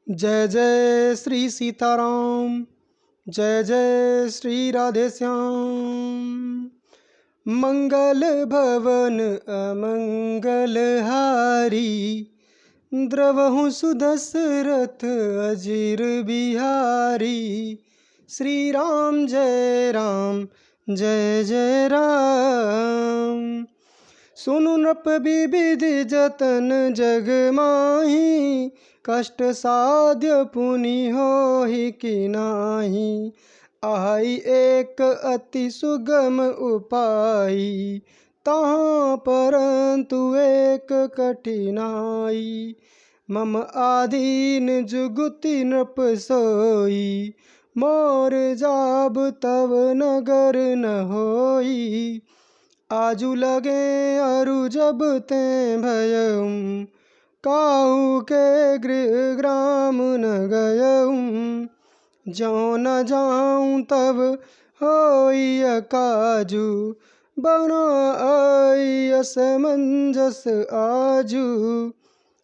जय जय श्री सीताराम। जय जय श्री राधे श्याम। मंगल भवन अमंगल हारी, द्रवहु सुदशरथ अजीर बिहारी। श्री राम जय राम जय जय राम। सुनु नृप विविध जतन जग माही, कष्ट साध्य पुनि होहि कि नाही। आई एक अति सुगम उपाय, तहाँ परंतु एक कठिनाई। मम आधीन जुगुति नृप सोई, मोर जाब तब नगर न होई। आजु लगे अरु जब ते भयउँ, काहू के गृह ग्राम न गयउँ। जौं न जाऊँ तब होई अकाजू, बना आई असमंजस आजू।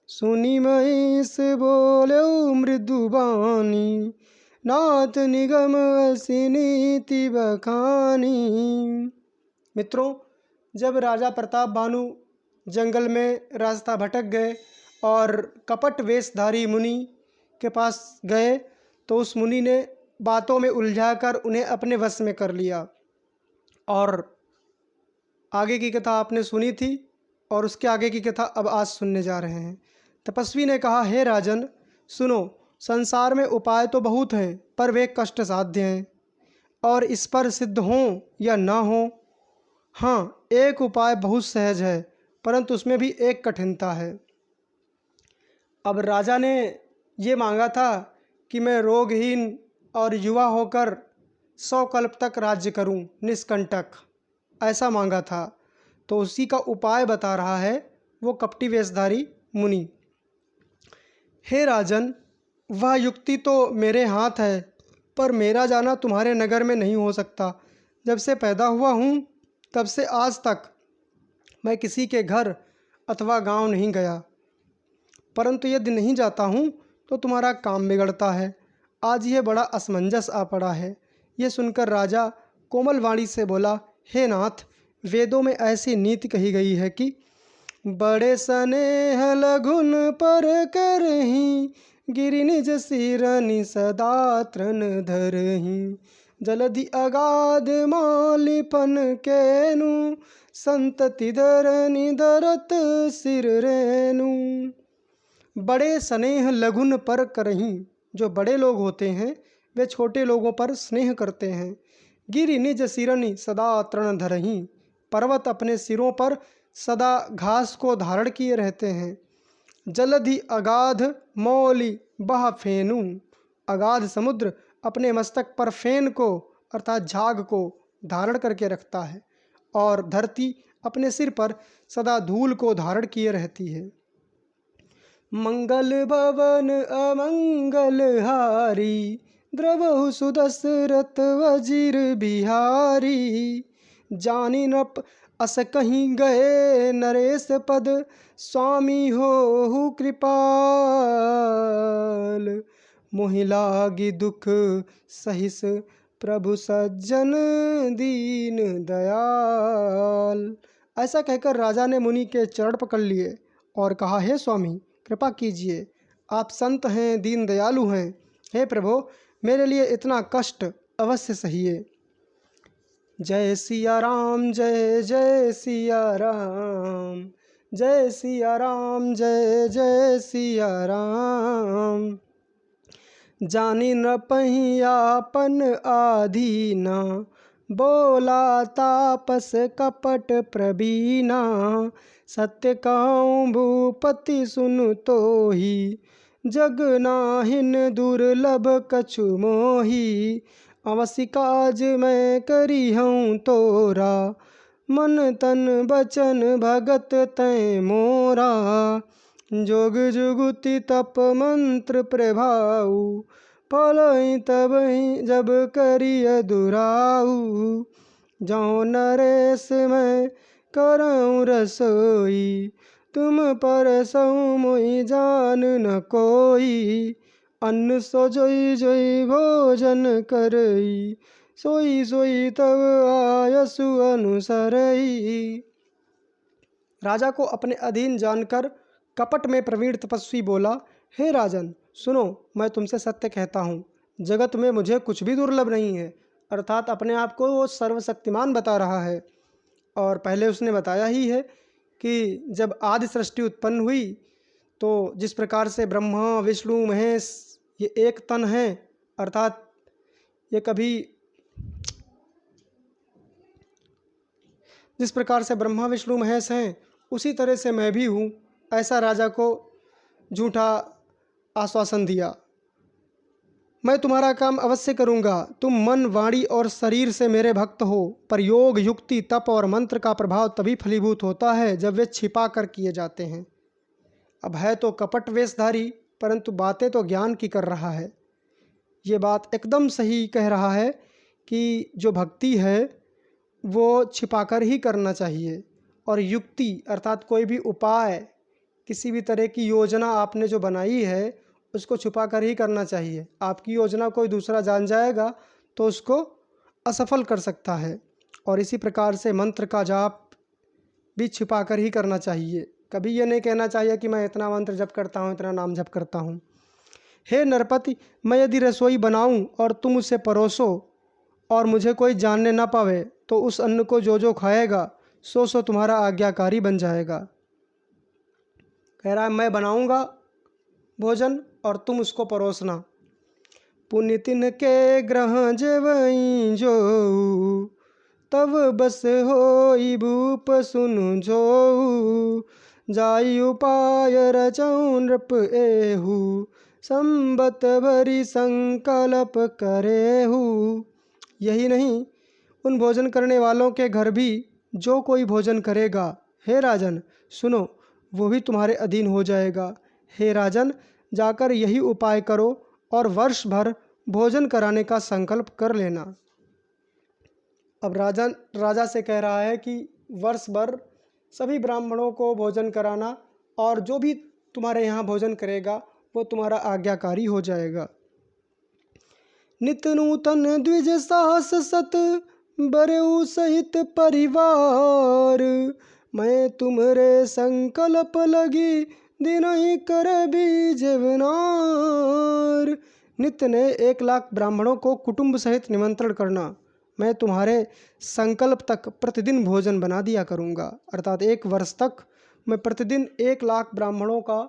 सुनी महिष बोलेउ मृदु बानी, नाथ निगम असी नीति बखानी। मित्रों, जब राजा प्रताप भानु जंगल में रास्ता भटक गए और कपट वेशधारी मुनि के पास गए, तो उस मुनि ने बातों में उलझाकर उन्हें अपने वश में कर लिया। और आगे की कथा आपने सुनी थी और उसके आगे की कथा अब आज सुनने जा रहे हैं। तपस्वी ने कहा, हे राजन सुनो, संसार में उपाय तो बहुत हैं, पर वे कष्ट साध्य हैं, और इस पर सिद्ध हों या ना हो। हाँ, एक उपाय बहुत सहज है, परंतु उसमें भी एक कठिनता है। अब राजा ने ये मांगा था कि मैं रोगहीन और युवा होकर 100 कल्प तक राज्य करूं, निष्कंटक, ऐसा मांगा था। तो उसी का उपाय बता रहा है वो कपटी वेशधारी मुनि। हे राजन, वह युक्ति तो मेरे हाथ है, पर मेरा जाना तुम्हारे नगर में नहीं हो सकता। जब से पैदा हुआ हूँ तब से आज तक मैं किसी के घर अथवा गांव नहीं गया, परंतु यदि नहीं जाता हूँ तो तुम्हारा काम बिगड़ता है। आज यह बड़ा असमंजस आ पड़ा है। यह सुनकर राजा कोमल वाणी से बोला, हे नाथ, वेदों में ऐसी नीति कही गई है कि बड़े स्नेह लघुन पर करहीं, गिरि निज सिरनि सदा तृण धरहीं। जलधि अगाध मालिपन केनु, संतति धरनि धरत सिर रेनु। बड़े स्नेह लघुन पर करहीं, जो बड़े लोग होते हैं वे छोटे लोगों पर स्नेह करते हैं। गिरि निज सिरनि सदा तृण धरहीं, पर्वत अपने सिरों पर सदा घास को धारण किए रहते हैं। जलधि अगाध मौलि बह फेनु, अगाध समुद्र अपने मस्तक पर फेन को अर्थात झाग को धारण करके रखता है, और धरती अपने सिर पर सदा धूल को धारण किए रहती है। मंगल भवन अमंगल हारी, द्रवहु सुदशरथ अजीर बिहारी। जानी नृप अस कहीं गए नरेश पद, स्वामी हो कृपाल। मोहि लागी दुख सहिस, प्रभु सज्जन दीन दयाल। ऐसा कहकर राजा ने मुनि के चरण पकड़ लिए और कहा, हे स्वामी, कृपा कीजिए, आप संत हैं, दीन दयालु हैं। हे प्रभु, मेरे लिए इतना कष्ट अवश्य सहिए। जय सिया राम जय जय सिया राम, जय सिया राम जय जय सिया राम। जानी नृपहि आपन आधीना, बोला तापस कपट प्रवीणा। सत्य कहूँ भूपति सुनु तोहि, जग नाहिन दुर्लभ कछु मोहि। अवसि काज मैं करी हूँ तोरा, मन तन बचन भगत तै मोरा। जोग जुगुति तप मंत्र प्रभाऊ, फलहि तबहि जब करिय दुराऊ। जौं नरेश मैं करऊँ रसोई, तुम परसहु मोहि जान न कोई। अन्न सो जोई जोई भोजन करई, सोई सोई तब आयसु अनुसरई। राजा को अपने अधीन जानकर कपट में प्रवीण तपस्वी बोला, हे राजन सुनो, मैं तुमसे सत्य कहता हूँ, जगत में मुझे कुछ भी दुर्लभ नहीं है। अर्थात अपने आप को वो सर्वशक्तिमान बता रहा है। और पहले उसने बताया ही है कि जब आदि सृष्टि उत्पन्न हुई तो जिस प्रकार से ब्रह्मा विष्णु महेश ये एक तन है, अर्थात ये कभी जिस प्रकार से ब्रह्मा विष्णु महेश हैं उसी तरह से मैं भी हूँ, ऐसा राजा को झूठा आश्वासन दिया। मैं तुम्हारा काम अवश्य करूँगा, तुम मन वाणी और शरीर से मेरे भक्त हो, पर योग युक्ति तप और मंत्र का प्रभाव तभी फलीभूत होता है जब वे छिपा कर किए जाते हैं। अब है तो कपट वेशधारी, परंतु बातें तो ज्ञान की कर रहा है। ये बात एकदम सही कह रहा है कि जो भक्ति है वो छिपाकर ही करना चाहिए, और युक्ति अर्थात कोई भी उपाय, किसी भी तरह की योजना आपने जो बनाई है उसको छुपा कर ही करना चाहिए। आपकी योजना कोई दूसरा जान जाएगा तो उसको असफल कर सकता है। और इसी प्रकार से मंत्र का जाप भी छिपा कर ही करना चाहिए। कभी ये नहीं कहना चाहिए कि मैं इतना मंत्र जप करता हूँ, इतना नाम जप करता हूँ। हे नरपति, मैं यदि रसोई बनाऊँ और तुम उसे परोसो और मुझे कोई जानने ना पावे, तो उस अन्न को जो जो खाएगा सो सो तुम्हारा आज्ञाकारी बन जाएगा। कह रहा है मैं बनाऊँगा भोजन और तुम उसको परोसना। पुण्य तिन के ग्रह जेवई जो, तब बस होई भूप सुनु जो, जाई उपाय रचऊ नृप एहू, संबत भरी संकल्प करेहू। यही नहीं, उन भोजन करने वालों के घर भी जो कोई भोजन करेगा, हे राजन सुनो, वो भी तुम्हारे अधीन हो जाएगा। हे राजन, जाकर यही उपाय करो और वर्ष भर भोजन कराने का संकल्प कर लेना। अब राजा से कह रहा है कि वर्ष भर सभी ब्राह्मणों को भोजन कराना, और जो भी तुम्हारे यहाँ भोजन करेगा वो तुम्हारा आज्ञाकारी हो जाएगा। नित नूतन द्विज साहस सत, बरेऊ सहित परिवार, मैं तुम्हारे संकल्प लगी, दिन ही कर बीजवनार। नित्य ने 1 लाख ब्राह्मणों को कुटुंब सहित निमंत्रण करना, मैं तुम्हारे संकल्प तक प्रतिदिन भोजन बना दिया करूँगा। अर्थात 1 वर्ष तक मैं प्रतिदिन 1 लाख ब्राह्मणों का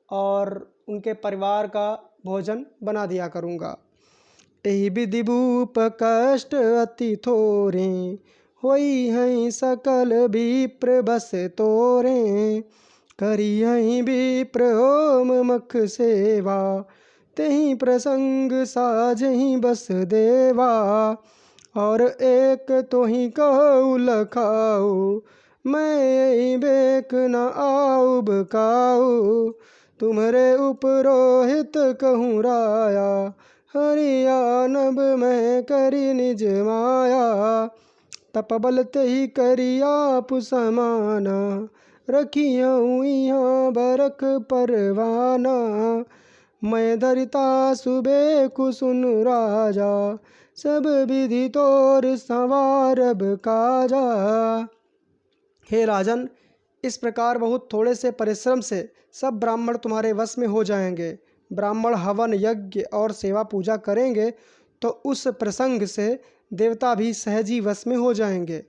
और उनके परिवार का भोजन बना दिया करूँगा। एहि विधि भूप कष्ट अति थोरे, होई हैं सकल विप्र बस तोरे, करियहि विप्र होम मख सेवा, तेहि प्रसंग साजहि बस देवा। और एक तोहि कहु लखाओ, मैं यही बेक न आऊ बकाऊ, तुम्हारे उपरोहित कहूँ राया, हरियानब मैं करी निज माया। तपबल तेहि करिया पुसमाना, रखियऊँ यहाँ बरख परवाना। मैं धरिता सुबे कुसुन राजा, सब विधि तोर संवारब काजा। हे राजन, इस प्रकार बहुत थोड़े से परिश्रम से सब ब्राह्मण तुम्हारे वश में हो जाएंगे। ब्राह्मण हवन यज्ञ और सेवा पूजा करेंगे तो उस प्रसंग से देवता भी सहजी वश में हो जाएंगे।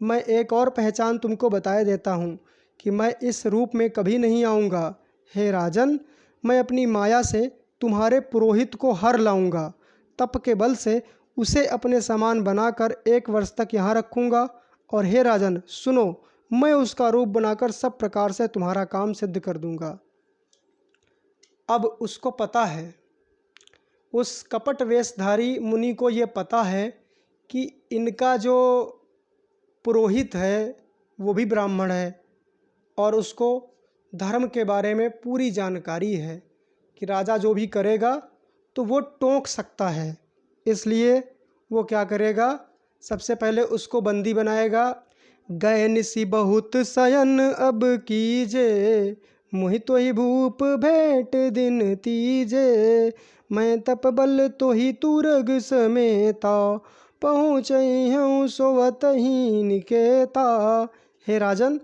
मैं एक और पहचान तुमको बताए देता हूँ कि मैं इस रूप में कभी नहीं आऊँगा। हे राजन, मैं अपनी माया से तुम्हारे पुरोहित को हर लाऊंगा, तप के बल से उसे अपने समान बनाकर 1 वर्ष तक यहाँ रखूँगा। और हे राजन सुनो, मैं उसका रूप बनाकर सब प्रकार से तुम्हारा काम सिद्ध कर दूँगा। अब उसको पता है, उस कपट वेशधारी मुनि को ये पता है कि इनका जो पुरोहित है वो भी ब्राह्मण है, और उसको धर्म के बारे में पूरी जानकारी है कि राजा जो भी करेगा तो वो टोक सकता है। इसलिए वो क्या करेगा, सबसे पहले उसको बंदी बनाएगा। गए निसी बहुत शयन अब कीजे, मुहि तो ही भूप भेंट दिन तीजे, मैं तप बल तो ही तुरग समेता, पहुँचई हूँ सोवत ही निकेता। हे राजन,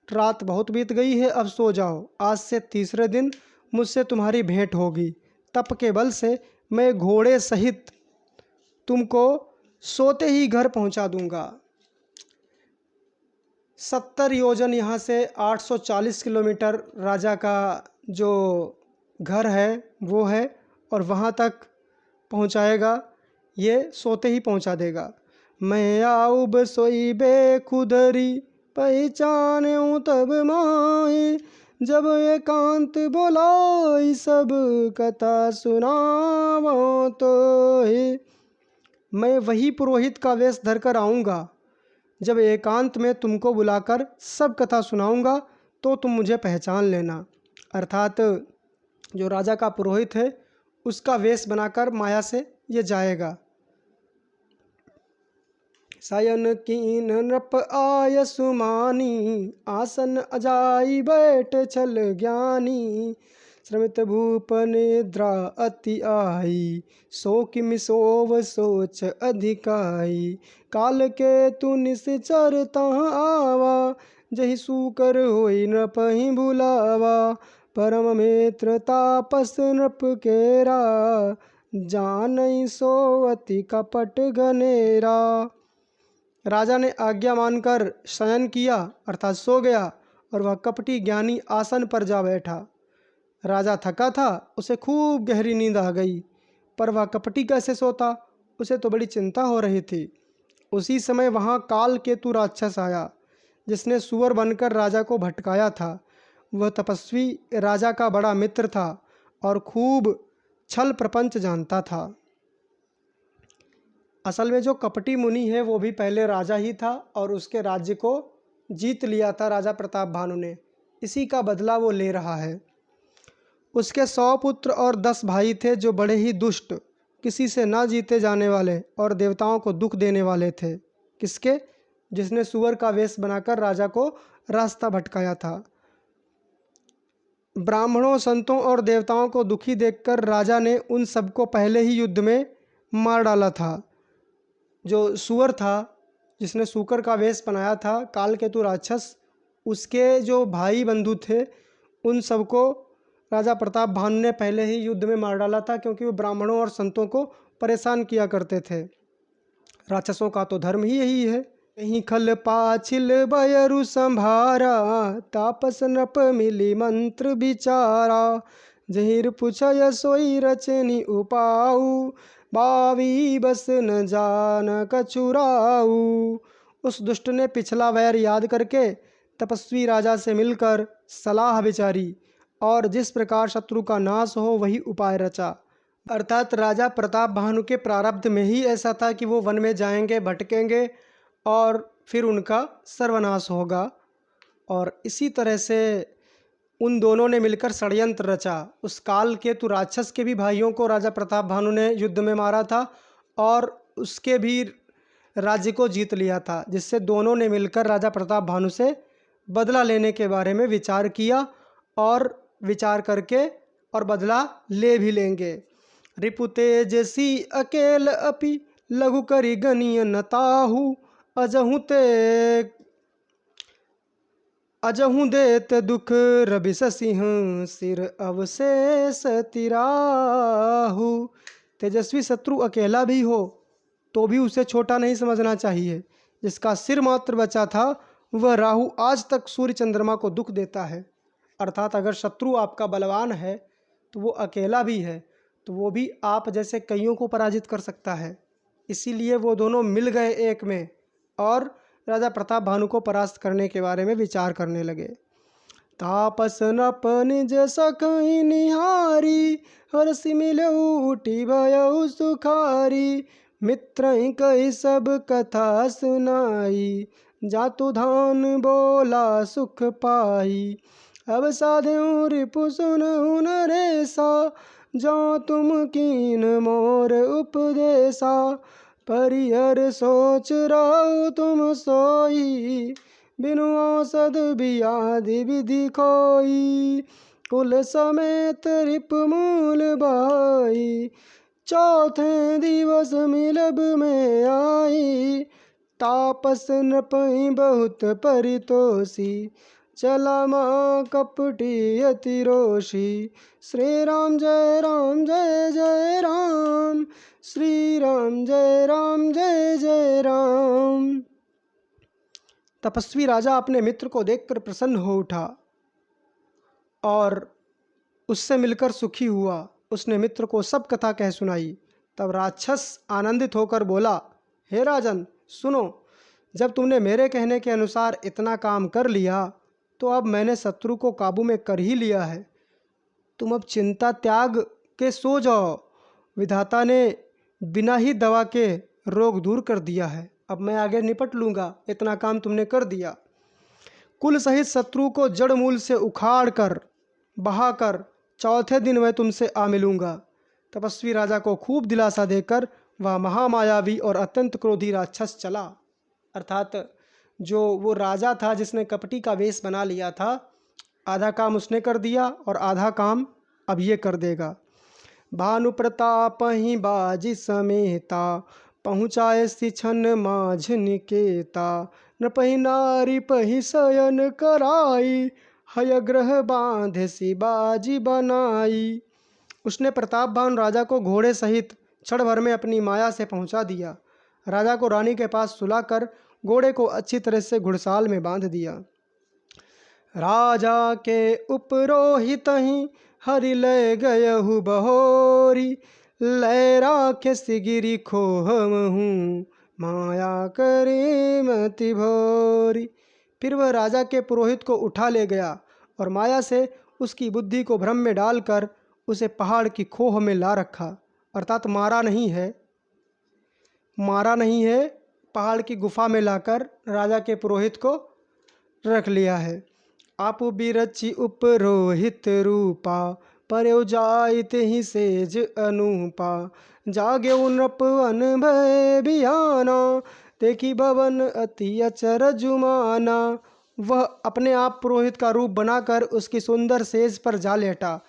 रात बहुत बीत गई है, अब सो जाओ। आज से तीसरे दिन मुझसे तुम्हारी भेंट होगी। तप के बल से मैं घोड़े सहित तुमको सोते ही घर पहुंचा दूंगा। 70 योजन यहाँ से 840 किलोमीटर राजा का जो घर है वो है, और वहाँ तक पहुँचाएगा, ये सोते ही पहुँचा देगा। मैं आऊ बसोई बेखुदरी, पहचानूं तब माए, जब एकांत बोलाई सब कथा सुनावो तो है। मैं वही पुरोहित का वेश धरकर आऊँगा, जब एकांत में तुमको बुलाकर सब कथा सुनाऊंगा तो तुम मुझे पहचान लेना। अर्थात जो राजा का पुरोहित है उसका वेश बनाकर माया से ये जाएगा। शयन कीन नृप आय सुमानी, आसन अजाई बैठ छल ज्ञानी, श्रमित भूप निद्रा अति आई, सो किमि सोव सोच अधिकाई, काल के तु निश्चर तहाँ आवा, जहि सूकर होई नृप ही भुलावा, परम मित्र तापस नृप केरा, जानई सो अति कपट घनेरा। राजा ने आज्ञा मानकर शयन किया अर्थात सो गया, और वह कपटी ज्ञानी आसन पर जा बैठा। राजा थका था, उसे खूब गहरी नींद आ गई, पर वह कपटी कैसे सोता, उसे तो बड़ी चिंता हो रही थी। उसी समय वहाँ काल केतु राक्षस आया, जिसने सुअर बनकर राजा को भटकाया था। वह तपस्वी राजा का बड़ा मित्र था और खूब छल प्रपंच जानता था। असल में जो कपटी मुनि है वो भी पहले राजा ही था, और उसके राज्य को जीत लिया था राजा प्रताप भानु ने। इसी का बदला वो ले रहा है। उसके 100 पुत्र और 10 भाई थे, जो बड़े ही दुष्ट, किसी से ना जीते जाने वाले और देवताओं को दुख देने वाले थे। किसके? जिसने सुअर का वेश बनाकर राजा को रास्ता भटकाया था। ब्राह्मणों, संतों और देवताओं को दुखी देखकर राजा ने उन सबको पहले ही युद्ध में मार डाला था। जो सुअर था, जिसने सूकर का वेश बनाया था, कालकेतु राक्षस, उसके जो भाई बंधु थे उन सबको राजा प्रताप भानु ने पहले ही युद्ध में मार डाला था, क्योंकि वो ब्राह्मणों और संतों को परेशान किया करते थे। राक्षसों का तो धर्म ही यही है। यही खल पाछिल बयरु संभारा, तापस नप मिली मंत्र बिचारा, जहिर पुछय सोई रचनी उपाऊ, बावी बस न जान कछुराऊ। उस दुष्ट ने पिछला वैर याद करके तपस्वी राजा से मिलकर सलाह विचारी, और जिस प्रकार शत्रु का नाश हो वही उपाय रचा। अर्थात राजा प्रताप भानु के प्रारब्ध में ही ऐसा था कि वो वन में जाएंगे, भटकेंगे और फिर उनका सर्वनाश होगा। और इसी तरह से उन दोनों ने मिलकर षड्यंत्र रचा। उस काल केतु राक्षस के भी भाइयों को राजा प्रताप भानु ने युद्ध में मारा था, और उसके भी राज्य को जीत लिया था, जिससे दोनों ने मिलकर राजा प्रताप भानु से बदला लेने के बारे में विचार किया, और विचार करके और बदला ले भी लेंगे। रिपु तेजसी अकेल अपि, लघु करि गनिय न ताहु, अजहू देत दुख रवि सिंह, सिर अवशेष तिराहु। तेजस्वी शत्रु अकेला भी हो तो भी उसे छोटा नहीं समझना चाहिए। जिसका सिर मात्र बचा था वह राहु आज तक सूर्य चंद्रमा को दुख देता है। अर्थात अगर शत्रु आपका बलवान है तो वो अकेला भी है तो वो भी आप जैसे कईयों को पराजित कर सकता है। इसीलिए वो दोनों मिल गए एक में और राजा प्रताप भानु को परास्त करने के बारे में विचार करने लगे। तापस नप निज सकहि निहारी, हरसि मिलऊ उठी भयउ सुखारी, मित्र कही सब कथा सुनाई, जातु धान बोला सुख पाई। अब साधु रिपु सुनहु नरेसा, जो तुम कीन मोर उपदेशा, परिहर सोच रहो तुम सोई, बिनु औषध बियाधि विधि खोई। कुल समेत रिप मूल बहाई, चौथे दिवस मिलब में आई। तापस नृपहि बहुत परितोषी, चला माँ कपटी अति रोषी। श्री राम जय जय राम, श्री राम जय जय राम। तपस्वी राजा अपने मित्र को देखकर प्रसन्न हो उठा और उससे मिलकर सुखी हुआ। उसने मित्र को सब कथा कह सुनाई। तब राक्षस आनंदित होकर बोला, हे राजन सुनो, जब तुमने मेरे कहने के अनुसार इतना काम कर लिया तो अब मैंने शत्रु को काबू में कर ही लिया है। तुम अब चिंता त्याग के सो जाओ। विधाता ने बिना ही दवा के रोग दूर कर दिया है। अब मैं आगे निपट लूँगा, इतना काम तुमने कर दिया। कुल सहित शत्रु को जड़ मूल से उखाड़ कर बहाकर चौथे दिन मैं तुमसे आ मिलूँगा। तपस्वी राजा को खूब दिलासा देकर वह महामायावी और अत्यंत क्रोधी राक्षस चला। अर्थात जो वो राजा था जिसने कपटी का वेश बना लिया था, आधा काम उसने कर दिया और आधा काम अब ये कर देगा। भानु प्रताप ही बाजी समेता, पहुँचाए सिछन माझ निकेता। नृपहि नारी पहि शयन कराई, हय ग्रह बांधे सी बाजी बनाई। उसने प्रतापवान राजा को घोड़े सहित क्षण भर में अपनी माया से पहुंचा दिया। राजा को रानी के पास सुलाकर घोड़े को अच्छी तरह से घुड़साल में बांध दिया। राजा के उपरोहित ही हरि ले गयहु बहोरी, लैरा के सिगिरी खोहम हूँ, माया करे मति भोरी। फिर वह राजा के पुरोहित को उठा ले गया और माया से उसकी बुद्धि को भ्रम में डालकर उसे पहाड़ की खोह में ला रखा। अर्थात मारा नहीं है, पहाड़ की गुफा में लाकर राजा के पुरोहित को रख लिया है। आप बिरचि उपरोहित रूपा, पर्यो जाइत ही सेज अनूपा। जागे नृप अन भय बियाना, देखी भवन अति अचर जुमाना। वह अपने आप पुरोहित का रूप बनाकर उसकी सुंदर सेज पर जा लेटा।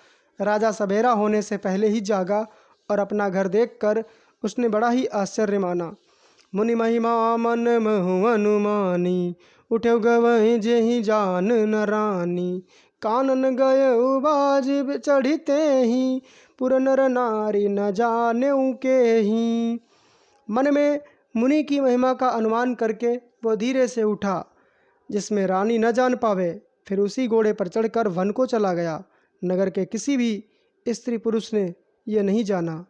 राजा सवेरा होने से पहले ही जागा और अपना घर देखकर उसने बड़ा ही आश्चर्य माना। मुनि महिमा मन महु अनुमानी, उठे गवहि जेहि जान न रानी। कानन गय बाज चढ़िते ही, पुर नर नारी न जाने के ही। मन में मुनि की महिमा का अनुमान करके वो धीरे से उठा जिसमें रानी न जान पावे। फिर उसी घोड़े पर चढ़कर वन को चला गया। नगर के किसी भी स्त्री पुरुष ने यह नहीं जाना।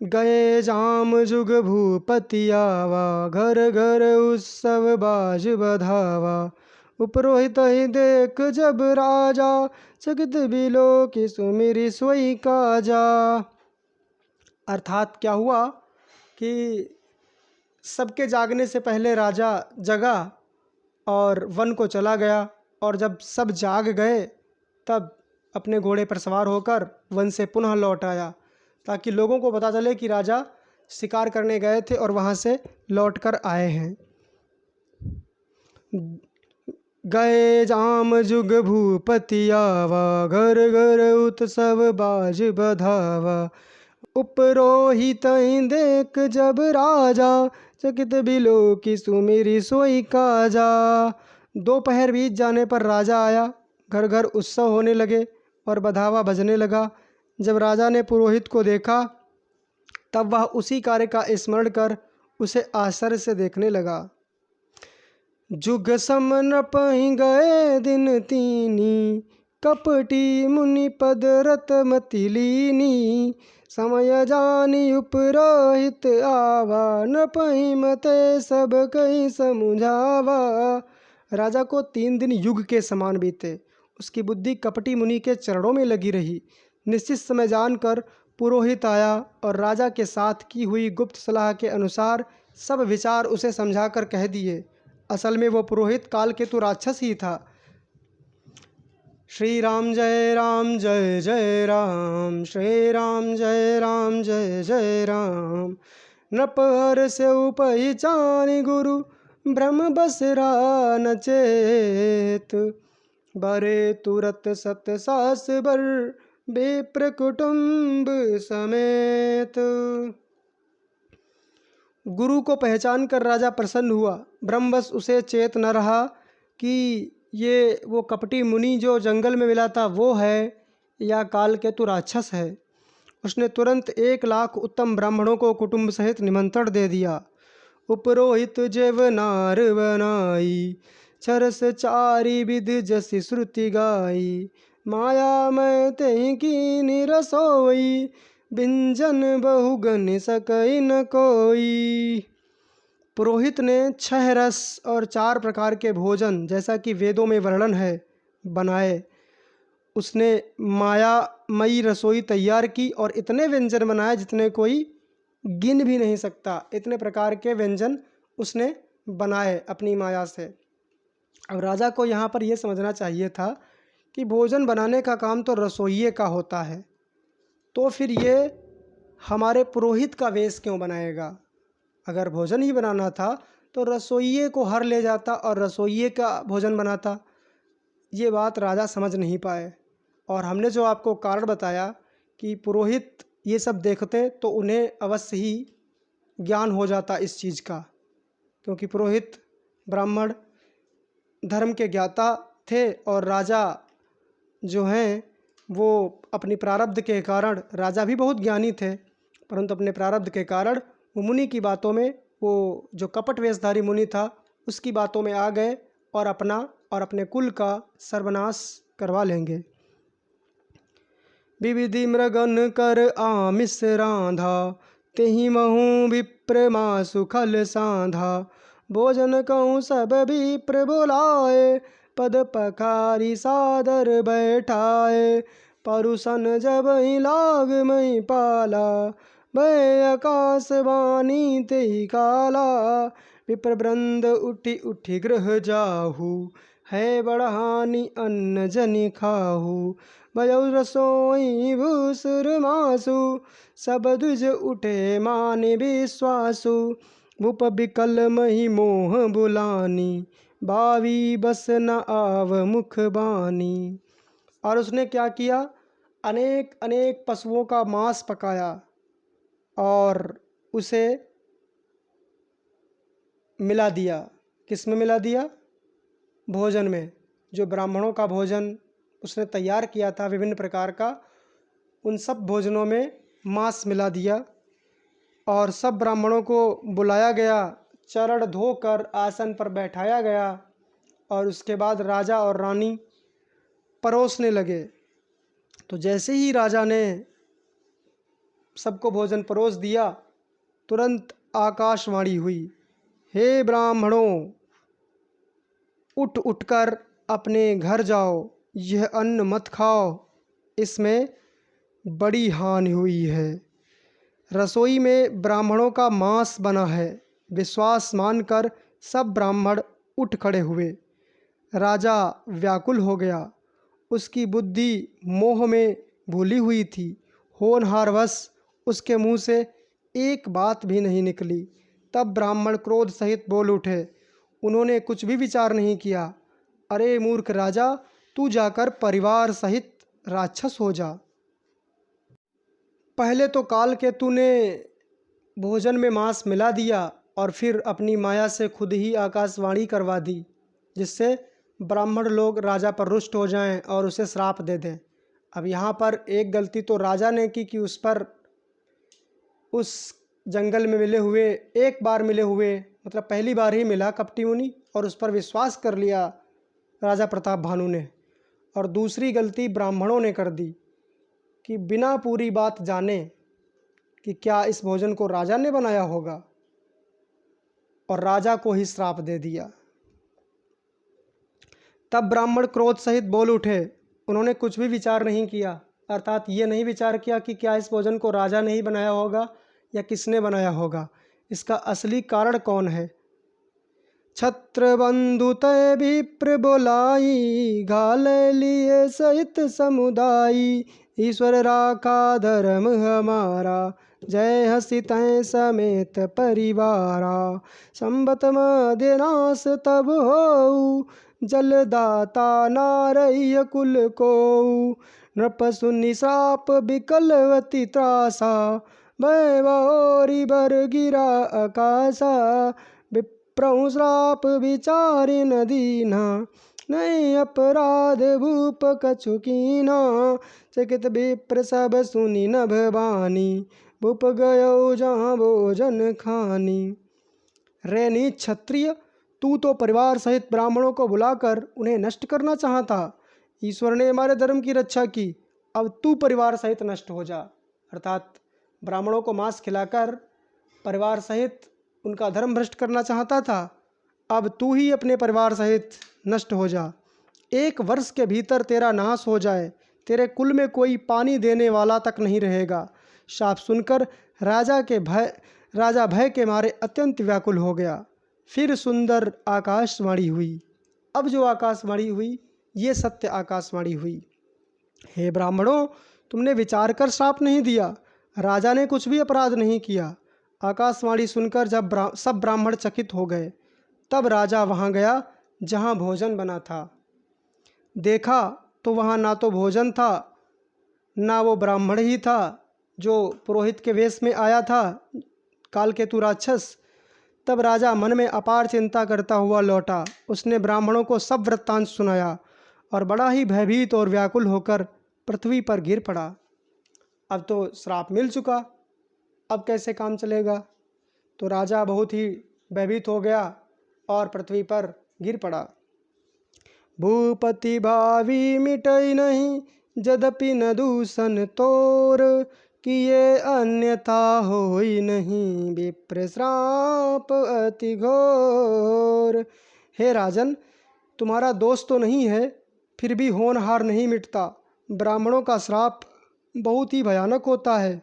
गए जाम जुग भूपति आवा, घर घर उत्सव बाज बधावा। उपरोहित ही देख जब राजा, चकित बिलो की सुमिरी सोई काजा। अर्थात क्या हुआ कि सबके जागने से पहले राजा जगा और वन को चला गया, और जब सब जाग गए तब अपने घोड़े पर सवार होकर वन से पुनः लौट आया, ताकि लोगों को पता चले कि राजा शिकार करने गए थे और वहाँ से लौटकर आए हैं। गए जाम जुग भूपति आवा, घर घर उत्सव बाज बधावा। उपरोहित देख जब राजा, चकित बिलो की सुमिरी सोई काजा। दोपहर बीत जाने पर राजा आया। घर घर उत्सव होने लगे और बधावा बजने लगा। जब राजा ने पुरोहित को देखा तब वह उसी कार्य का स्मरण कर उसे आश्चर्य से देखने लगा। जुग समन पहि गए दिन तीनी, कपटी मुनि पद रत मति लीनी। समय जानी उपरोहित आवा, न पहि मते सब कहीं समुझावा। राजा को 3 दिन युग के समान बीते। उसकी बुद्धि कपटी मुनि के चरणों में लगी रही। निश्चित समय जानकर पुरोहित आया और राजा के साथ की हुई गुप्त सलाह के अनुसार सब विचार उसे समझाकर कह दिए। असल में वो पुरोहित कालकेतु राक्षस ही था। श्री राम जय जय राम, श्री राम जय जय राम। नृप हर से उपहिचानि गुरु, भ्रम बसरा न चेत। बरे तुरत सत सास बर विप्र कुटुंब समेत। गुरु को पहचान कर राजा प्रसन्न हुआ। ब्रह्मवश उसे चेत न रहा कि ये वो कपटी मुनि जो जंगल में मिला था वो है या कालकेतु राक्षस है। उसने तुरंत 1,00,000 उत्तम ब्राह्मणों को कुटुंब सहित निमंत्रण दे दिया। उपरोहित जेव नार बनाई, चरस चारि विध जसि श्रुति गाई। माया मैं तेहि कीनि रसोई, व्यंजन बहुगन सकई न कोई। पुरोहित ने 6 रस और 4 प्रकार के भोजन, जैसा कि वेदों में वर्णन है, बनाए। उसने मायामयी रसोई तैयार की और इतने व्यंजन बनाए जितने कोई गिन भी नहीं सकता। इतने प्रकार के व्यंजन उसने बनाए अपनी माया से। अब राजा को यहाँ पर यह समझना चाहिए था कि भोजन बनाने का काम तो रसोइये का होता है, तो फिर ये हमारे पुरोहित का वेश क्यों बनाएगा। अगर भोजन ही बनाना था तो रसोइये को हर ले जाता और रसोइये का भोजन बनाता। ये बात राजा समझ नहीं पाए। और हमने जो आपको कारण बताया कि पुरोहित ये सब देखते तो उन्हें अवश्य ही ज्ञान हो जाता इस चीज़ का, क्योंकि पुरोहित ब्राह्मण धर्म के ज्ञाता थे और राजा जो हैं वो अपनी प्रारब्ध के कारण, राजा भी बहुत ज्ञानी थे परंतु अपने प्रारब्ध के कारण वो मुनि की बातों में, वो जो कपट वेशधारी मुनि था उसकी बातों में आ गए और अपना और अपने कुल का सर्वनाश करवा लेंगे। विविधि मृगन कर आमिष रांधा, तेहि महु विप्र मासु खल साधा। भोजन कहूँ सब विप्र बुलाए, पद पखारी सादर बैठाए। परुसन जब ही लाग मई पाला, भय आकाशवाणी तेहि काला। विप्र वृंद उठी उठी गृह जाहू, है बढ़ानी अन्न जनि खाहू। भयउ रसोई भूसुर मासु, सब द्विज उठे मानि विश्वासु। भूप बिकल मही मोह बुलानी, बावी बस न आव मुख बानी। और उसने क्या किया, अनेक अनेक पशुओं का मांस पकाया और उसे मिला दिया। किस में मिला दिया? भोजन में। जो ब्राह्मणों का भोजन उसने तैयार किया था विभिन्न प्रकार का, उन सब भोजनों में मांस मिला दिया और सब ब्राह्मणों को बुलाया गया, चरण धोकर आसन पर बैठाया गया और उसके बाद राजा और रानी परोसने लगे। तो जैसे ही राजा ने सबको भोजन परोस दिया, तुरंत आकाशवाणी हुई, हे ब्राह्मणों, उठ उठकर अपने घर जाओ, यह अन्न मत खाओ, इसमें बड़ी हानि हुई है। रसोई में ब्राह्मणों का मांस बना है। विश्वास मानकर सब ब्राह्मण उठ खड़े हुए। राजा व्याकुल हो गया, उसकी बुद्धि मोह में भूली हुई थी। होनहारवश उसके मुंह से एक बात भी नहीं निकली। तब ब्राह्मण क्रोध सहित बोल उठे। उन्होंने कुछ भी विचार नहीं किया। अरे मूर्ख राजा, तू जाकर परिवार सहित राक्षस हो जा। पहले तो कालकेतु ने भोजन में मांस मिला दिया और फिर अपनी माया से खुद ही आकाशवाणी करवा दी, जिससे ब्राह्मण लोग राजा पर रुष्ट हो जाएं और उसे श्राप दे दें। अब यहाँ पर एक गलती तो राजा ने की कि उस पर, उस जंगल में मिले हुए, एक बार मिले हुए, मतलब पहली बार ही मिला कपटी मुनि और उस पर विश्वास कर लिया राजा प्रताप भानु ने। और दूसरी गलती ब्राह्मणों ने कर दी कि बिना पूरी बात जाने कि क्या इस भोजन को राजा ने बनाया होगा और राजा को ही श्राप दे दिया। तब ब्राह्मण क्रोध सहित बोल उठे। उन्होंने कुछ भी विचार नहीं किया, अर्थात ये नहीं विचार किया कि क्या इस भोजन को राजा ने ही बनाया होगा या किसने बनाया होगा, इसका असली कारण कौन है। छत्र बंधु तय विप्र बोलाई, घाल लिए सहित समुदायी। ईश्वर राखा धर्म हमारा, जय हसी तय समेत परिवारा। संबत मध्य नास तब हो, जलदाता नारय कुल को। नृप सुनि श्राप विकलवती त्रासा, भय बहोरी बर गिरा आकाशा। विप्रहु श्राप विचारि न दीना, नहीं अपराध भूप कछु कीना। चकित विप्र सब सुनि नभ बानी, भूप गयो जहाँ भोजन खानी। रे नीच क्षत्रिय, तू तो परिवार सहित ब्राह्मणों को बुलाकर उन्हें नष्ट करना चाहता। ईश्वर ने हमारे धर्म की रक्षा की, अब तू परिवार सहित नष्ट हो जा। अर्थात ब्राह्मणों को मांस खिलाकर परिवार सहित उनका धर्म भ्रष्ट करना चाहता था, अब तू ही अपने परिवार सहित नष्ट हो जा। 1 वर्ष के भीतर तेरा नाश हो जाए, तेरे कुल में कोई पानी देने वाला तक नहीं रहेगा। शाप सुनकर राजा भय के मारे अत्यंत व्याकुल हो गया। फिर सुंदर आकाशवाणी हुई। अब जो आकाशवाणी हुई ये सत्य आकाशवाणी हुई। हे ब्राह्मणों, तुमने विचार कर श्राप नहीं दिया, राजा ने कुछ भी अपराध नहीं किया। आकाशवाणी सुनकर जब सब ब्राह्मण चकित हो गए, तब राजा वहाँ गया जहाँ भोजन बना था। देखा तो वहाँ ना तो भोजन था, ना वो ब्राह्मण ही था जो पुरोहित के वेश में आया था, कालकेतु राक्षस। तब राजा मन में अपार चिंता करता हुआ लौटा। उसने ब्राह्मणों को सब वृत्तांत सुनाया और बड़ा ही भयभीत और व्याकुल होकर पृथ्वी पर गिर पड़ा। अब तो श्राप मिल चुका, अब कैसे काम चलेगा। तो राजा बहुत ही भयभीत हो गया और पृथ्वी पर गिर पड़ा। भूपति भावी मिटई नहीं, यद्यपि न दूषण तोर। किए अन्यथा होई नहीं, विप्र श्राप अति घोर। हे राजन, तुम्हारा दोष तो नहीं है, फिर भी होनहार नहीं मिटता। ब्राह्मणों का श्राप बहुत ही भयानक होता है,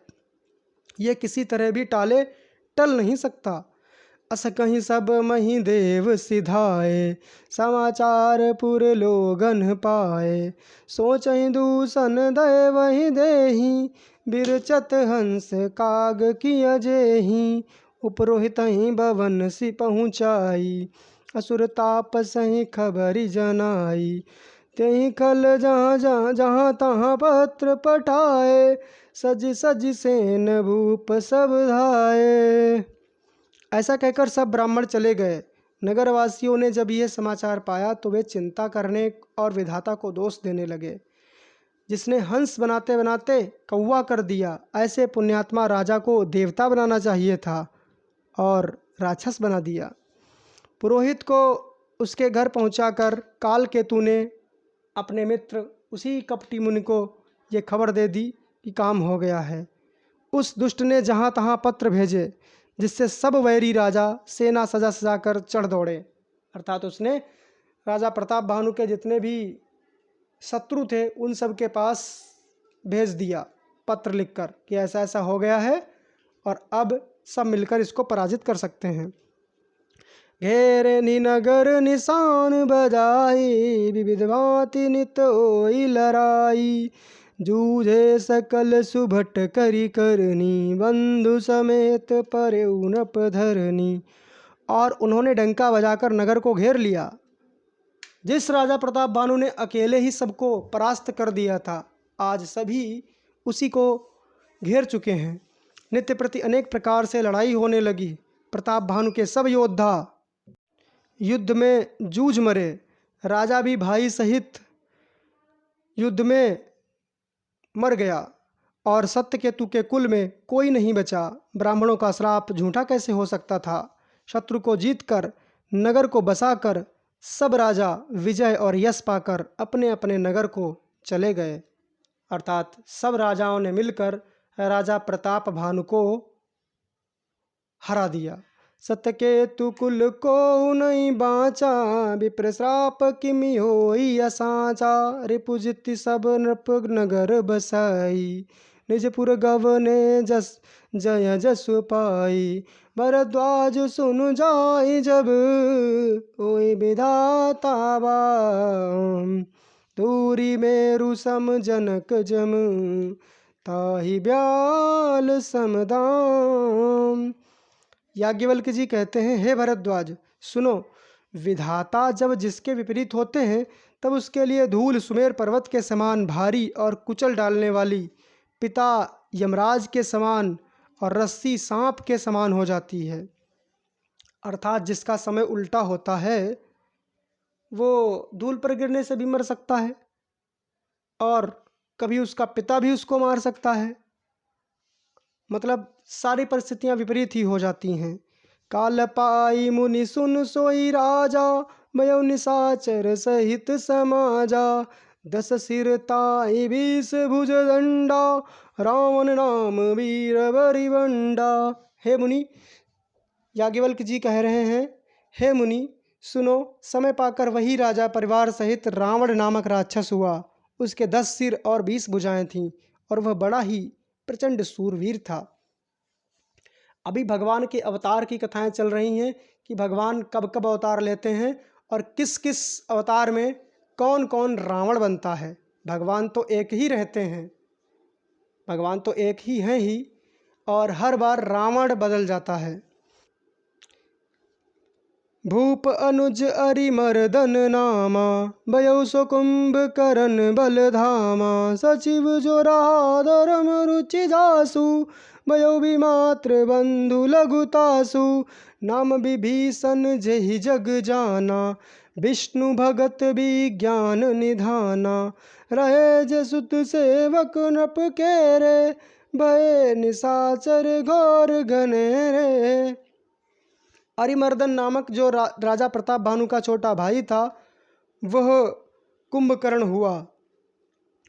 ये किसी तरह भी टल नहीं सकता। अस कहीं सब मही देव सिधाए, समाचार पुर लोगन पाए। सोचहि दूषण दय वही देही, बिरचत हंस काग किय जेही। उपरोहितहि भवन सि पहुँचाई, असुर तापसहि खबरि जनाई। तेहि खल जहाँ तहाँ पत्र पठाए, सज सज सेन भूप सब धाये। ऐसा कहकर सब ब्राह्मण चले गए। नगरवासियों ने जब यह समाचार पाया तो वे चिंता करने और विधाता को दोष देने लगे। जिसने हंस बनाते बनाते कौवा कर दिया, ऐसे पुण्यात्मा राजा को देवता बनाना चाहिए था और राक्षस बना दिया। पुरोहित को उसके घर पहुंचाकर कालकेतु ने अपने मित्र उसी कपटी मुनि को ये खबर दे दी कि काम हो गया है। उस दुष्ट ने जहाँ तहाँ पत्र भेजे, जिससे सब वैरी राजा सेना सजा सजा कर चढ़ दौड़े। अर्थात उसने राजा प्रताप भानु के जितने भी शत्रु थे उन सब के पास भेज दिया पत्र लिखकर कि ऐसा ऐसा हो गया है और अब सब मिलकर इसको पराजित कर सकते हैं। घेरे निनगर निशान बजाई, विविध भांति नित होई लड़ाई। जूझे सकल सुभट करी करनी, बंधु समेत परेउ नप धरनी। और उन्होंने डंका बजाकर नगर को घेर लिया। जिस राजा प्रताप भानु ने अकेले ही सबको परास्त कर दिया था, आज सभी उसी को घेर चुके हैं। नित्य प्रति अनेक प्रकार से लड़ाई होने लगी। प्रताप भानु के सब योद्धा युद्ध में जूझ मरे। राजा भी भाई सहित युद्ध में मर गया और सत्यकेतु के कुल में कोई नहीं बचा। ब्राह्मणों का श्राप झूठा कैसे हो सकता था। शत्रु को जीतकर नगर को बसाकर सब राजा विजय और यश पाकर अपने अपने नगर को चले गए। अर्थात सब राजाओं ने मिलकर राजा प्रताप भानु को हरा दिया। सत्यकेतु कुल को नहीं बाँचा, विप्र श्राप किमि होई असाचा। रिपुजिति सब नृप नगर बसाई, निजपुर गवने जय जसु पाई। भरद्वाज सुनु जाई जब, होई विधाता बाम। तूरी मेरु सम जनक जम, ताहि ब्याल समदाम। याज्ञवल्क्य जी कहते हैं, हे भरद्वाज सुनो, विधाता जब जिसके विपरीत होते हैं तब उसके लिए धूल सुमेर पर्वत के समान भारी और कुचल डालने वाली, पिता यमराज के समान और रस्सी सांप के समान हो जाती है। अर्थात जिसका समय उल्टा होता है वो धूल पर गिरने से भी मर सकता है और कभी उसका पिता भी उसको मार सकता है। मतलब सारी परिस्थितियां विपरीत ही हो जाती हैं। काल पाई मुनि सुन सोई राजा, भयो निशाचर सहित समाजा। 10 सिर ताई 20 भुज दंडा, रावण नाम वीर बरिबंडा। हे मुनि, याज्ञवल्क्य जी कह रहे हैं, हे मुनि सुनो, समय पाकर वही राजा परिवार सहित रावण नामक राक्षस हुआ। उसके 10 सिर और 20 भुजाएं थीं और वह बड़ा ही प्रचंड सूरवीर था। अभी भगवान के अवतार की कथाएं चल रही हैं कि भगवान कब कब अवतार लेते हैं और किस किस अवतार में कौन कौन रावण बनता है। भगवान तो एक ही रहते हैं, भगवान तो एक ही हैं ही, और हर बार रावण बदल जाता है। भूप अनुज अरिमर्दन नामा, भयो सो कुंभकर्ण बलधामा। सचिव जो रहा धर्म रुचि जासु, भयो विमात्र बंधु लघुतासु। नाम विभीषण जेहि जग जाना, विष्णु भगत विज्ञान निधाना। रहे जसुत सेवक नृप केरे, भये निशाचर घोर घनेरे। अरिमर्दन नामक जो राजा प्रताप भानु का छोटा भाई था वह कुंभकर्ण हुआ,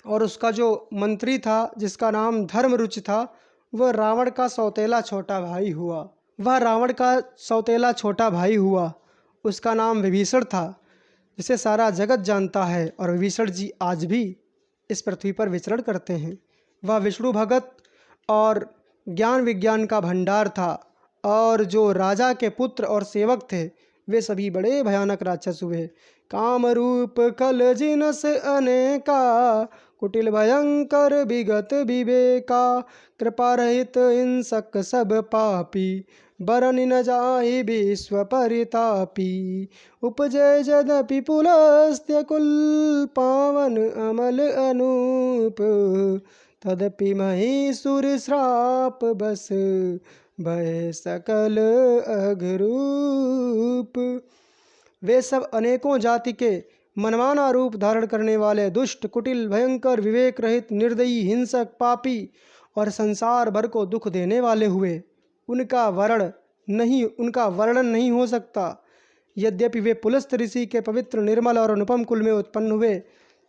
और उसका जो मंत्री था जिसका नाम धर्मरुच था वह रावण का सौतेला छोटा भाई हुआ। वह रावण का सौतेला छोटा भाई हुआ, उसका नाम विभीषण था, जिसे सारा जगत जानता है। और विभीषण जी आज भी इस पृथ्वी पर विचरण करते हैं। वह विष्णु भगत और ज्ञान विज्ञान का भंडार था, और जो राजा के पुत्र और सेवक थे वे सभी बड़े भयानक राक्षस हुए। काम रूप कल जिनस अनेका, कुटिल भयंकर विगत विवेका। कृपा रहित हिंसक सब पापी, बरन न जाहि विश्व परितापी। उपजे यद्यपि पुलस्त्य कुल, पावन अमल अनूप। तदपि महिषुर श्राप बस, भय सकल अघरूप। वे सब अनेकों जाति के मनमाना रूप धारण करने वाले दुष्ट, कुटिल, भयंकर, विवेक रहित, निर्दयी, हिंसक, पापी और संसार भर को दुख देने वाले हुए। उनका वर्णन नहीं हो सकता। यद्यपि वे पुलस्त ऋषि के पवित्र, निर्मल और अनुपम कुल में उत्पन्न हुए,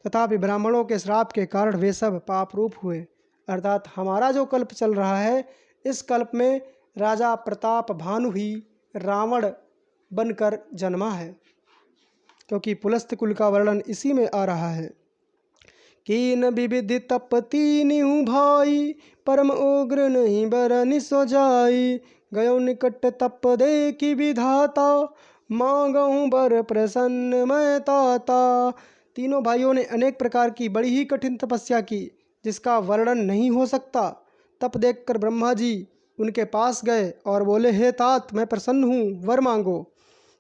तथापि ब्राह्मणों के श्राप के कारण वे सब पाप रूप हुए। अर्थात हमारा जो कल्प चल रहा है, इस कल्प में राजा प्रताप भानु ही रावण बनकर जन्मा है, क्योंकि पुलस्त कुल का वर्णन इसी में आ रहा है। कीन विविधि तप तीनिहु भाई, परम उग्र नहीं बरनि सो जाई। गयो निकट तप देखि विधाता, मांगहु बर प्रसन्न मैं ताता। तीनों भाइयों ने अनेक प्रकार की बड़ी ही कठिन तपस्या की, जिसका वर्णन नहीं हो सकता। तप देखकर ब्रह्मा जी उनके पास गए और बोले, हे तात, मैं प्रसन्न हूँ, वर मांगो।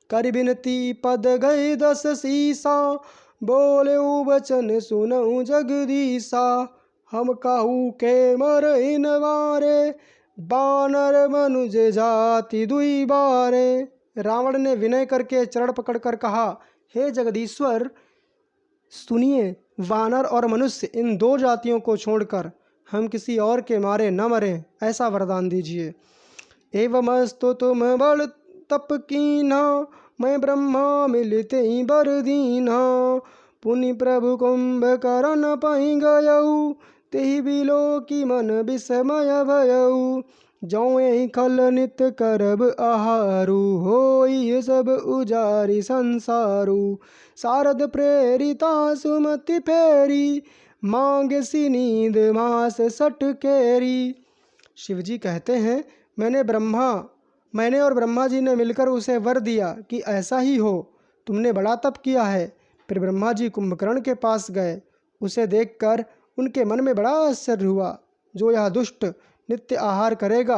कर विनती पद गए 10 सीसा, बोले वचन सुनऊ जगदीसा। हम काहू के मर इन बारे, बानर मनुज जाति दुई बारे। रावण ने विनय करके चरण पकड़कर कहा, हे जगदीश्वर सुनिए, वानर और मनुष्य इन 2 जातियों को छोड़कर हम किसी और के मारे न मरें, ऐसा वरदान दीजिए। एवमस्तु तुम बड़ तप कीन्हा, मैं ब्रह्मा मिलते ही बर दीन्हा। पुनि प्रभु कुंभकर्ण पहि गयऊ, तेहि बिलो की मन विस्मय भयऊ। जौ एहि खल नित करब आहारू, होई सब उजारी संसारू। शारद प्रेरिता सुमति फेरी, मांग सी नींद मास सट केरी। शिवजी कहते हैं, मैंने और ब्रह्मा जी ने मिलकर उसे वर दिया कि ऐसा ही हो। तुमने बड़ा तप किया है, फिर ब्रह्मा जी कुंभकर्ण के पास गए। उसे देखकर उनके मन में बड़ा आश्चर्य हुआ। जो यह दुष्ट नित्य आहार करेगा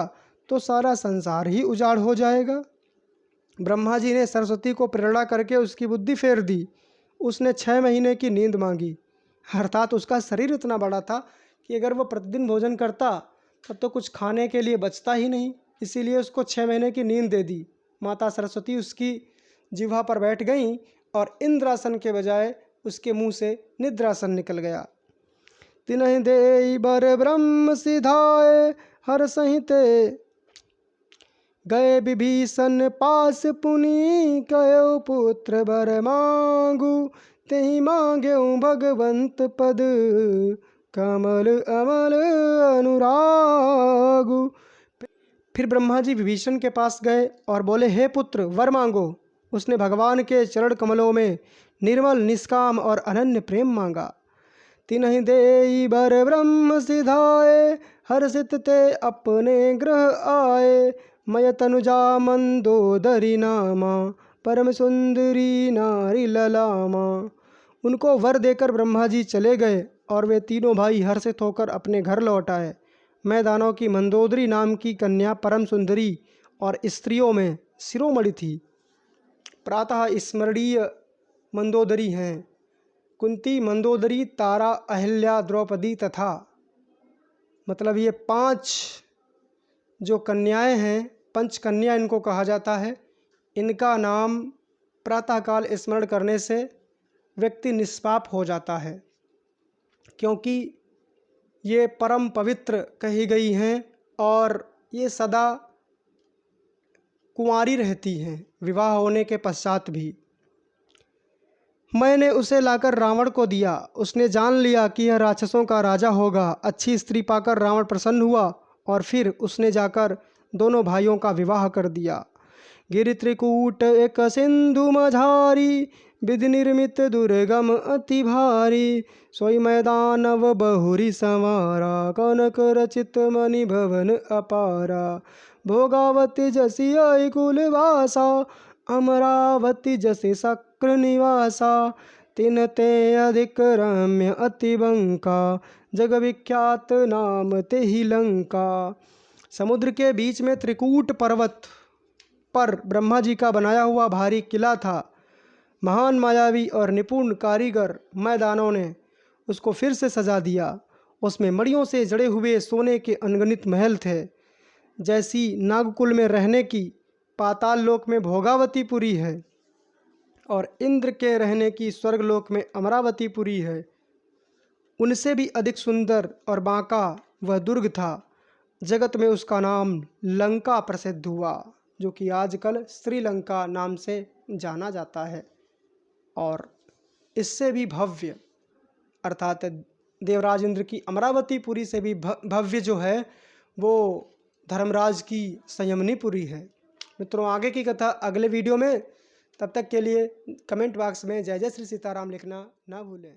तो सारा संसार ही उजाड़ हो जाएगा। ब्रह्मा जी ने सरस्वती को प्रेरणा करके उसकी बुद्धि फेर दी। उसने 6 महीने की नींद मांगी। अर्थात उसका शरीर इतना बड़ा था कि अगर वो प्रतिदिन भोजन करता तब तो कुछ खाने के लिए बचता ही नहीं। इसीलिए उसको 6 महीने की नींद दे दी। माता सरस्वती उसकी जिह्वा पर बैठ गईं और इंद्रासन के बजाय उसके मुंह से निद्रासन निकल गया। तिन्हि देई बर ब्रह्म सिधाए हर संहिते गए विभीषण पास पुनि कयो पुत्र बर मांगू तेहि मांग्यो भगवंत पद कमल अमल अनुरागु। फिर ब्रह्मा जी विभीषण के पास गए और बोले, हे पुत्र वर मांगो। उसने भगवान के चरण कमलों में निर्मल निष्काम और अनन्य प्रेम मांगा। तिन्हि देई बर ब्रह्म सिधाए हर्षित ते अपने ग्रह आए मय तनुजा मंदोदरी नामा परम सुंदरी नारी ललामा। उनको वर देकर ब्रह्मा जी चले गए और वे तीनों भाई हर्षित होकर अपने घर लौट आए। मैं दानव की मंदोदरी नाम की कन्या परम सुंदरी और स्त्रियों में शिरोमणि थी। प्रातः स्मरणीय मंदोदरी हैं कुंती, मंदोदरी, तारा, अहिल्या, द्रौपदी तथा मतलब ये 5 जो कन्याएं हैं, पंचकन्या इनको कहा जाता है। इनका नाम प्रातःकाल स्मरण करने से व्यक्ति निष्पाप हो जाता है, क्योंकि ये परम पवित्र कही गई हैं और ये सदा कुंवारी रहती हैं विवाह होने के पश्चात भी। मैंने उसे लाकर रावण को दिया। उसने जान लिया कि यह राक्षसों का राजा होगा। अच्छी स्त्री पाकर रावण प्रसन्न हुआ और फिर उसने जाकर दोनों भाइयों का विवाह कर दिया। गिरि त्रिकूट एक सिंधु मझारी विधि निर्मित दुर्गम अति भारी सोई मैदानव बहुरी संवारा कनक रचित मणि भवन अपारा भोगावती जसी आई कुलवासा अमरावती जसी शक्र निवासा तिन ते अधिक रम्य अति बंका जग विख्यात नाम ते ही लंका। समुद्र के बीच में त्रिकूट पर्वत पर ब्रह्मा जी का बनाया हुआ भारी किला था। महान मायावी और निपुण कारीगर मैदानों ने उसको फिर से सजा दिया। उसमें मड़ियों से जड़े हुए सोने के अनगिनत महल थे। जैसी नागकुल में रहने की पाताल लोक में भोगावतीपुरी है और इंद्र के रहने की स्वर्गलोक में अमरावतीपुरी है, उनसे भी अधिक सुंदर और बांका वह दुर्ग था। जगत में उसका नाम लंका प्रसिद्ध हुआ, जो कि आजकल श्रीलंका नाम से जाना जाता है। और इससे भी भव्य अर्थात देवराज इंद्र की अमरावतीपुरी से भी भव्य जो है वो धर्मराज की संयमनीपुरी है। मित्रों, आगे की कथा अगले वीडियो में। तब तक के लिए कमेंट बॉक्स में जय जय श्री सीताराम लिखना ना भूलें।